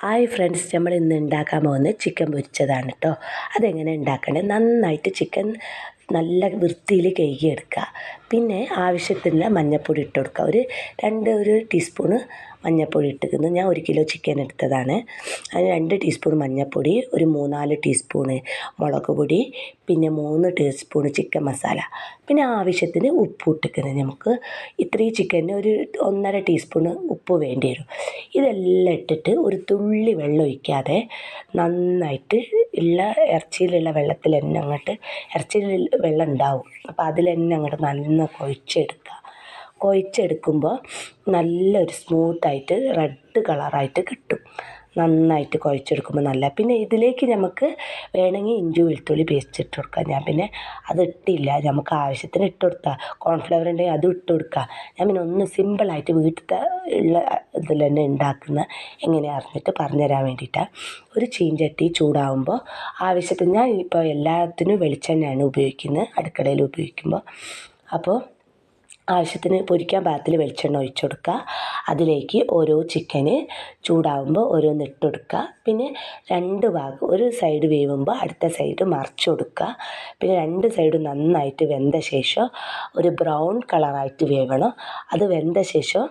Hi friends, നമ്മൾ ഇന്ന് ഉണ്ടാക്കാൻ പോകുന്നത് ചിക്കൻ പൊരിച്ചതാണ് കേട്ടോ. അതെങ്ങനെ ഉണ്ടാക്കേണ്ടത്? നന്നായിട്ട് ചിക്കൻ നല്ല വൃത്തിയിൽ കഴുകിയെടുക്കുക. പിന്നെ ആവശ്യത്തിന് മഞ്ഞൾപ്പൊടി ഇട്ട് കൊടുക്കുക. ഒരു ടീസ്പൂണ് മഞ്ഞൾപ്പൊടി ഇട്ടിരിക്കുന്നു. ഞാൻ 1 കിലോ ചിക്കൻ എടുത്തതാണ്. അതിന് 2 ടീസ്പൂൺ മഞ്ഞൾപ്പൊടി, ഒരു 3-4 ടീസ്പൂണ് മുളക് പൊടി, പിന്നെ 3 ടീസ്പൂൺ ചിക്കൻ മസാല, പിന്നെ ആവശ്യത്തിന് ഉപ്പ് ഇട്ടിരിക്കുന്നത്. നമുക്ക് ഇത്രയും ചിക്കന് ഒരു 1.5 ടീസ്പൂണ് ഉപ്പ് വേണ്ടി വരും. ഇതെല്ലാം ഇട്ടിട്ട് ഒരു തുള്ളി വെള്ളം ഒഴിക്കാതെ നന്നായിട്ട് ഇറച്ചിയിലുള്ള വെള്ളത്തിൽ തന്നെ അങ്ങോട്ട്, ഇറച്ചിയിൽ വെള്ളം ഉണ്ടാവും, അപ്പോൾ അതിൽ തന്നെ അങ്ങോട്ട് നന്ന കുഴച്ചെടുക്കുമ്പോൾ നല്ലൊരു സ്മൂത്തായിട്ട് റെഡ് കളറായിട്ട് കിട്ടും. നന്നായിട്ട് കുഴച്ചെടുക്കുമ്പോൾ പിന്നെ ഇതിലേക്ക് നമുക്ക് വേണമെങ്കിൽ ഇഞ്ചി വെളുത്തുള്ളി പേസ്റ്റ് ഇട്ട് കൊടുക്കാം. ഞാൻ പിന്നെ അത് ഇട്ടില്ല, നമുക്ക് ആവശ്യത്തിന് ഇട്ട് കൊടുത്താൽ. കോൺഫ്ലവർ ഉണ്ടെങ്കിൽ അതും ഇട്ട് കൊടുക്കുക. ഞാൻ പിന്നെ ഒന്ന് സിമ്പിളായിട്ട് വീട്ടിലത്തെ ഇതിൽ തന്നെ ഉണ്ടാക്കുന്ന എങ്ങനെയാണ് അറിഞ്ഞിട്ട് പറഞ്ഞുതരാൻ വേണ്ടിയിട്ടാണ്. ഒരു ചീഞ്ചട്ടി ചൂടാവുമ്പോൾ ആവശ്യത്തിന്, ഞാൻ ഇപ്പോൾ എല്ലാത്തിനും വെളിച്ചെണ്ണയാണ് ഉപയോഗിക്കുന്നത് അടുക്കളയിൽ ഉപയോഗിക്കുമ്പോൾ. അപ്പോൾ ആവശ്യത്തിന് പൊരിക്കാൻ പാകത്തിൽ വെളിച്ചെണ്ണ ഒഴിച്ചു കൊടുക്കുക. അതിലേക്ക് ഓരോ ചിക്കന് ചൂടാവുമ്പോൾ ഓരോന്ന് ഇട്ട് കൊടുക്കുക. പിന്നെ 2 ഭാഗം, ഒരു സൈഡ് വേവുമ്പോൾ അടുത്ത സൈഡ് മറിച്ച് കൊടുക്കുക. പിന്നെ 2 സൈഡും നന്നായിട്ട് വെന്ത ശേഷം ഒരു ബ്രൗൺ കളറായിട്ട് വേവണം. അത് വെന്ത ശേഷം